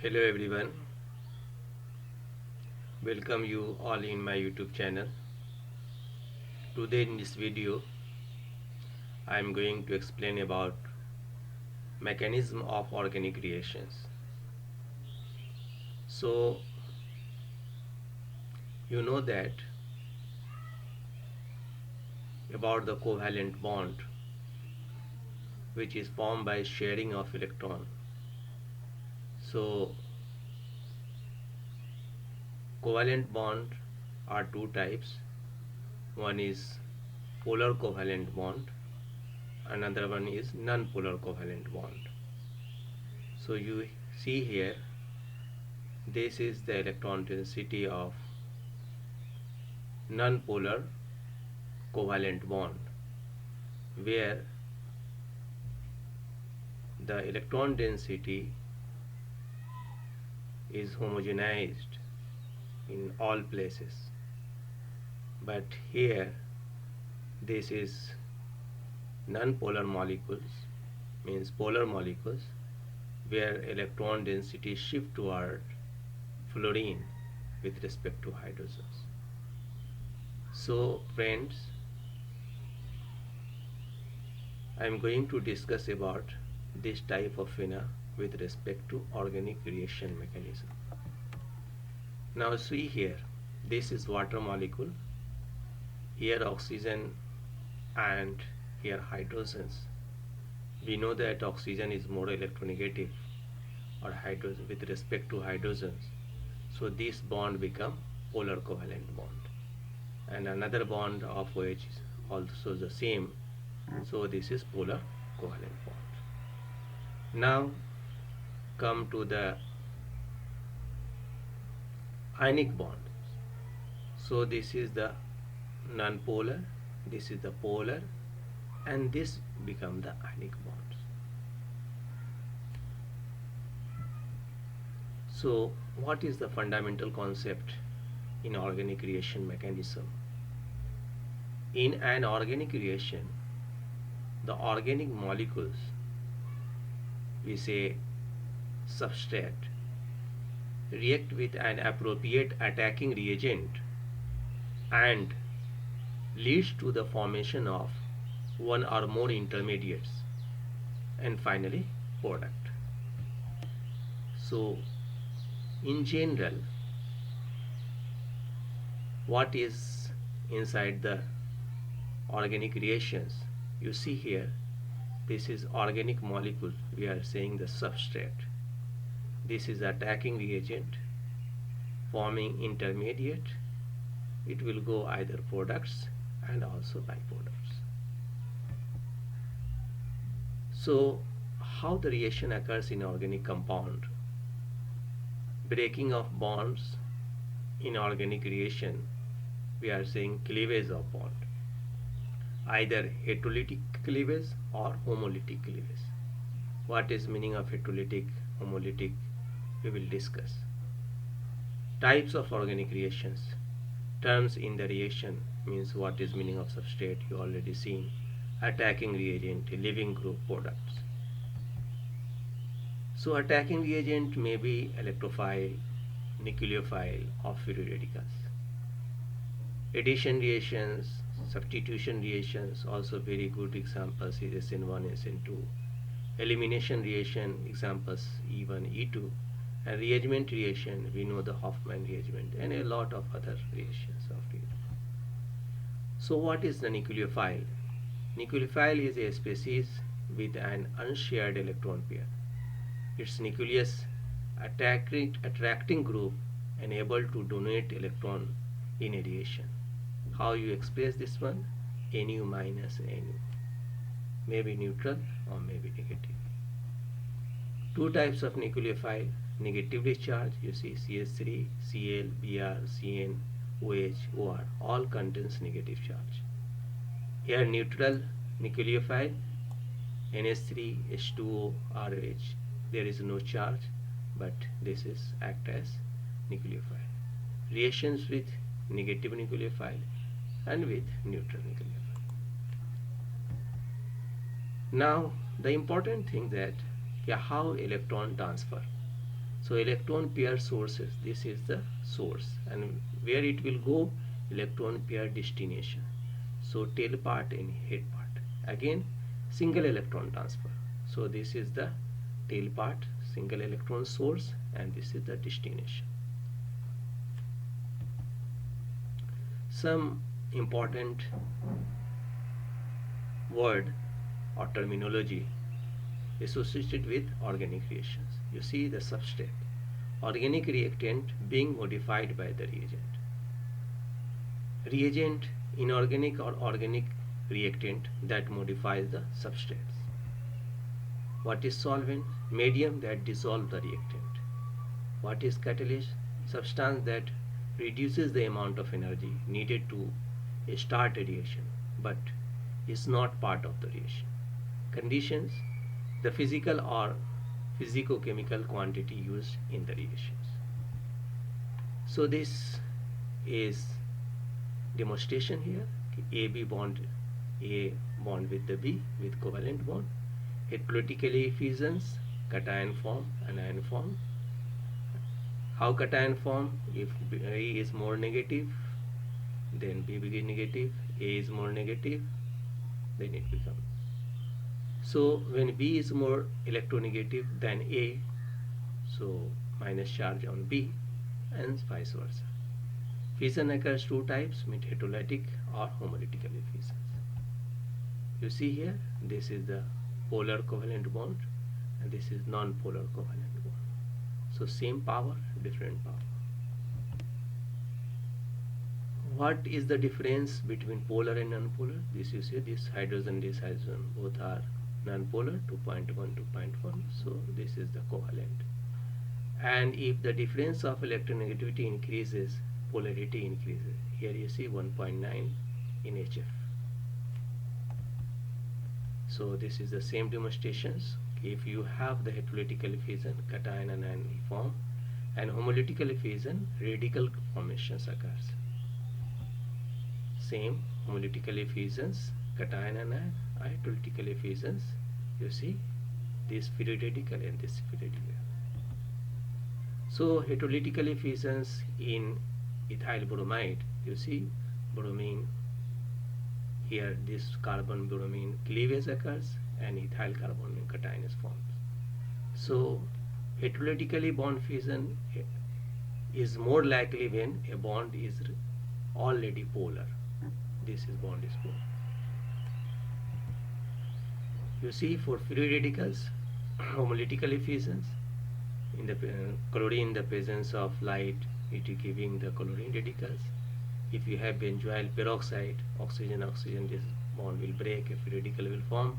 Hello everyone, welcome you all in my YouTube channel. Today in this video I am going to explain about mechanism of organic reactions. So you know that about the covalent bond which is formed by sharing of electron. So covalent bond are two types. One is polar covalent bond, another one is non-polar covalent bond. So you see here, this is the electron density of non-polar covalent bond, where the electron density is homogenized in all places. But here this is non-polar molecules, means polar molecules, where electron density shift toward fluorine with respect to hydrogens. So friends, I am going to discuss about this type of phenomena with respect to organic reaction mechanism. Now see here, this is water molecule, here oxygen and here hydrogens. We know that oxygen is more electronegative or hydrogen with respect to hydrogens. So this bond become polar covalent bond, and another bond of which is also the same. So this is polar covalent bond. Now come to the ionic bond. So this is the non-polar, this is the polar, and this become the ionic bonds. So what is the fundamental concept in organic reaction mechanism? In an organic reaction, the organic molecules, we say substrate, react with an appropriate attacking reagent and leads to the formation of one or more intermediates and finally product. So in general, what is inside the organic reactions? You see here, this is organic molecule, we are saying the substrate. This is attacking reagent forming intermediate. It will go either products and also byproducts. So how the reaction occurs in organic compound? Breaking of bonds in organic reaction, we are saying cleavage of bond, either heterolytic cleavage or homolytic cleavage. What is meaning of heterolytic, homolytic, we will discuss. Types of organic reactions. Terms in the reaction means what is meaning of substrate, you already seen. Attacking reagent, living group, products. So attacking reagent may be electrophile, nucleophile or free radicals. Addition reactions, substitution reactions, also very good examples is SN1, SN2. Elimination reaction, examples E1, E2. And rearrangement reaction, we know the Hofmann rearrangement and a lot of other reactions of rearrangement. So what is the nucleophile? Nucleophile is a species with an unshared electron pair. Its nucleus attracting group and able to donate electron in a reaction. How you express this one? Nu minus Nu. Maybe neutral or maybe negative. Two types of nucleophile. Negatively charged, you see CH3, Cl, Br, Cn, OH, OR, all contains negative charge. Here neutral nucleophile, NH3, H2O, RH, there is no charge, but this is act as nucleophile. Reactions with negative nucleophile and with neutral nucleophile. Now the important thing that how electron transfer. So electron pair sources, this is the source, and where it will go, electron pair destination. So tail part and head part, again single electron transfer. So this is the tail part, single electron source, and this is the destination. Some important word or terminology associated with organic reactions. You see the substrate, organic reactant being modified by the reagent. Reagent, inorganic or organic reactant that modifies the substrates. What is solvent? Medium that dissolves the reactant. What is catalyst? Substance that reduces the amount of energy needed to start a reaction but is not part of the reaction. Conditions, the physical or physico-chemical quantity used in the reactions. So this is demonstration here. A bond with the B with covalent bond. Heterologically effusions, cation form, anion form. How cation form? If A is more negative, then B becomes negative. A is more negative, then it becomes. So when B is more electronegative than A, so minus charge on B, and vice versa. Fission occurs two types, heterolytic or homolytic effusions. You see here, this is the polar covalent bond, and this is non-polar covalent bond. So same power, different power. What is the difference between polar and non-polar? This you see, this hydrogen, both are non-polar, 2.1, 2.1. So this is the covalent. And if the difference of electronegativity increases, polarity increases. Here you see 1.9 in HF. So this is the same demonstrations. If you have the heterolytic effusion, cation and anion form, and homolytic effusion, radical formations occurs. Same homolytic effusions, cation and anion, heterolytic effusions. You see this free radical and this free radical. So heterolytic effusions in ethyl bromide, you see bromine. Here this carbon bromine cleavage occurs and ethyl carbon cation is formed. So heterolytically bond fusion is more likely when a bond is already polar. This is bond is polar. You see for free radicals, homolytic effusions, in the chlorine in the presence of light, it is giving the chlorine radicals. If you have benzoyl peroxide, oxygen, this bond will break, a free radical will form.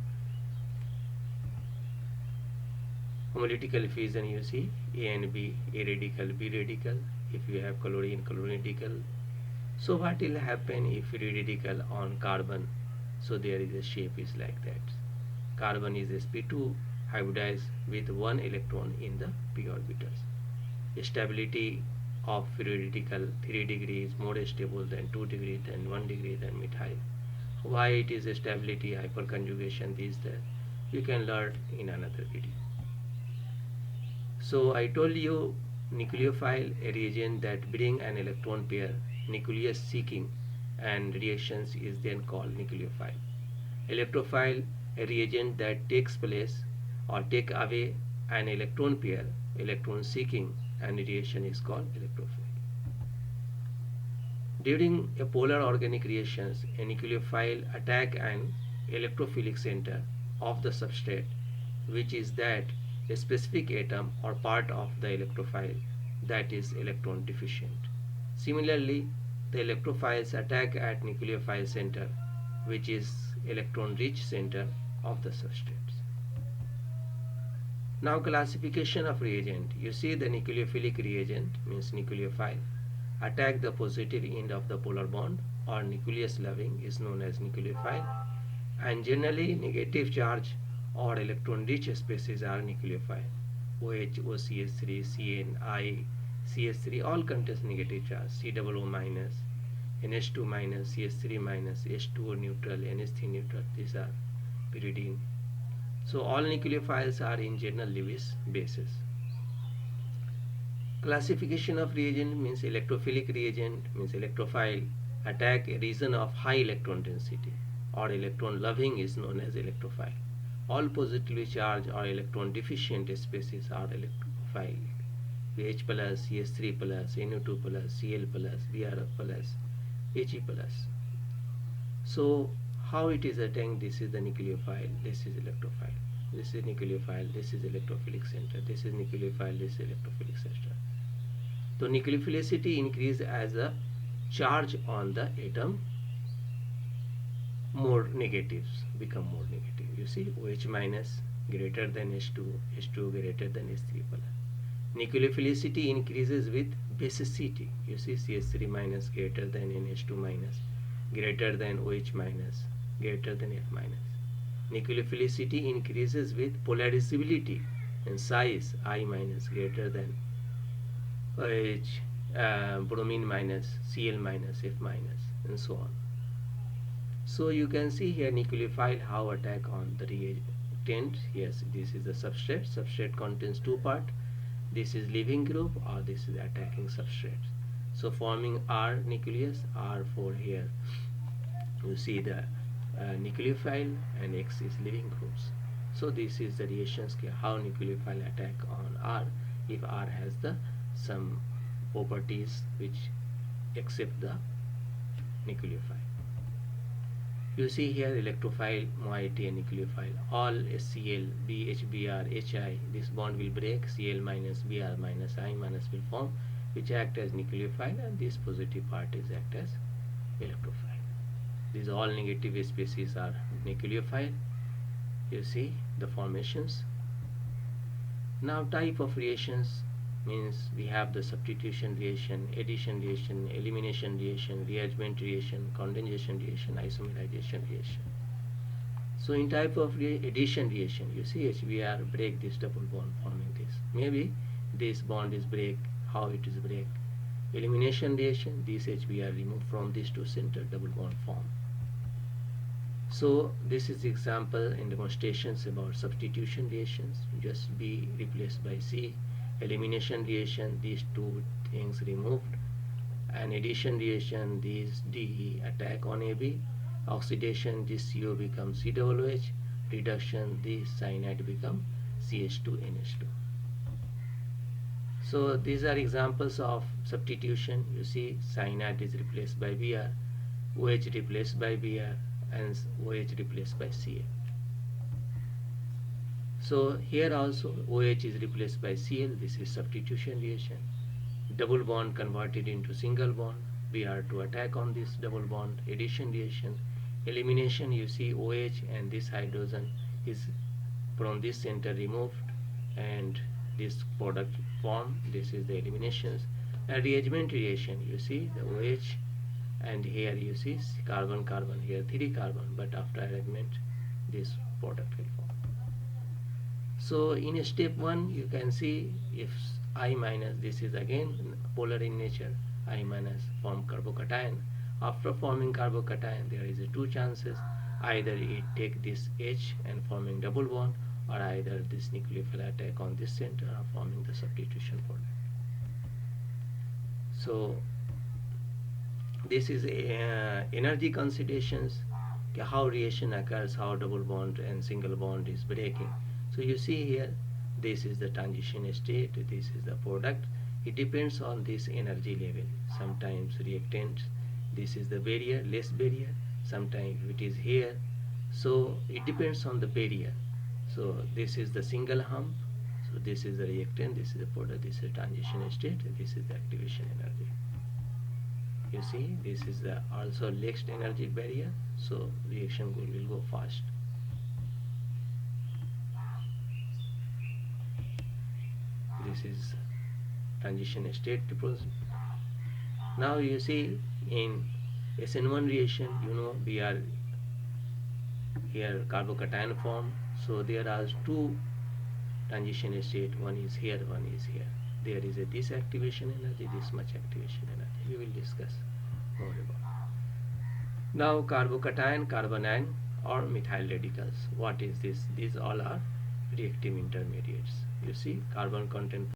Homolytic effusion, you see A and B, A radical, B radical. If you have chlorine radical. So what will happen if free radical on carbon? So there is a shape is like that. Carbon is sp2 hybridized with 1 electron in the p orbitals. Stability of free radical 3 degrees more stable than 2 degrees than 1 degree than methyl. Why it is stability, hyperconjugation, this that you can learn in another video. So I told you nucleophile, a reagent that bring an electron pair, nucleus seeking, and reactions is then called nucleophile. Electrophile, a reagent that takes place or take away an electron pair, electron seeking, and reaction is called electrophile. During a polar organic reactions, a nucleophile attack an electrophilic center of the substrate, which is that a specific atom or part of the electrophile that is electron deficient. Similarly, the electrophiles attack at nucleophile center, which is electron rich center of the substrates. Now classification of reagent. You see the nucleophilic reagent means nucleophile attack the positive end of the polar bond or nucleus loving is known as nucleophile, and generally negative charge or electron rich species are nucleophile. OH, OCH3, CN, I, CH3 all contains negative charge. COO minus, NH2 minus, CH3 minus, H2O neutral, NH3 neutral, these are pyridine. So all nucleophiles are in general Lewis bases. Classification of reagent means electrophilic reagent means electrophile attack a region of high electron density or electron loving is known as electrophile. All positively charged or electron deficient species are electrophile. H plus, CH3 plus, NO2 plus, Cl plus, BrF plus, He plus. So how it is attacked? This is the nucleophile, this is electrophile. This is nucleophile, this is electrophilic center, this is nucleophile, this is electrophilic center. So nucleophilicity increase as the charge on the atom more negatives become more negative. You see OH minus greater than H2, H2 greater than H3 plus. Nucleophilicity increases with basicity. You see CH3 minus greater than NH2 minus greater than OH minus greater than F minus. Nucleophilicity increases with polarizability and size I minus greater than OH, bromine minus, Cl minus, F minus, and so on. So you can see here nucleophile how attack on the reagent. Yes, this is the substrate. Substrate contains two parts. This is leaving group or this is attacking substrate. So forming R nucleus, R4 here. You see the nucleophile and X is leaving groups. So this is the reaction scale how nucleophile attack on R if R has the some properties which accept the nucleophile. You see here electrophile, moiety and nucleophile. All HCl, BH, HI, this bond will break, Cl minus, Br minus, I minus will form, which act as nucleophile, and this positive part is act as electrophile. These all negative species are nucleophile. You see the formations. Now type of reactions means we have the substitution reaction, addition reaction, elimination reaction, rearrangement reaction, condensation reaction, isomerization reaction. So in type of addition reaction, you see HBr break this double bond forming this. Maybe this bond is break, how it is break. Elimination reaction, this HBr removed from this two center double bond form. So this is the example in demonstrations about substitution reactions, just B replaced by C. Elimination reaction, these two things removed. And addition reaction, these DE attack on AB. Oxidation, this CO becomes COOH. Reduction, this cyanide become CH2NH2. So these are examples of substitution. You see cyanide is replaced by Br, OH replaced by Br, and OH replaced by Ca. So here also OH is replaced by Cl. This is substitution reaction. Double bond converted into single bond. Br to attack on this double bond. Addition reaction. Elimination, you see OH and this hydrogen is from this center removed and this product form. This is the eliminations. And rearrangement reaction, you see the OH and here you see carbon carbon, here 3 carbon, but after arrangement this product will form. So in step 1 you can see if I minus, this is again polar in nature, I minus form carbocation. After forming carbocation there is a two chances, either it take this H and forming double bond, or either this nucleophile attack on this center or forming the substitution product. So this is energy considerations, how reaction occurs, how double bond and single bond is breaking. So you see here this is the transition state, this is the product. It depends on this energy level. Sometimes reactants, this is the barrier, less barrier, sometimes it is here. So it depends on the barrier. So this is the single hump, so this is the reactant, this is the product, this is the transition state, and this is the activation energy. You see this is the also next energy barrier, so reaction will go fast. This is transition state deposit. Now you see in SN1 reaction, you know we are here carbocation form, so there are two transition state, one is here, one is here. There is a this activation energy, this much activation energy. We will discuss more about. Now carbocation, carbanion or methyl radicals. What is this? These all are reactive intermediates. You see carbon content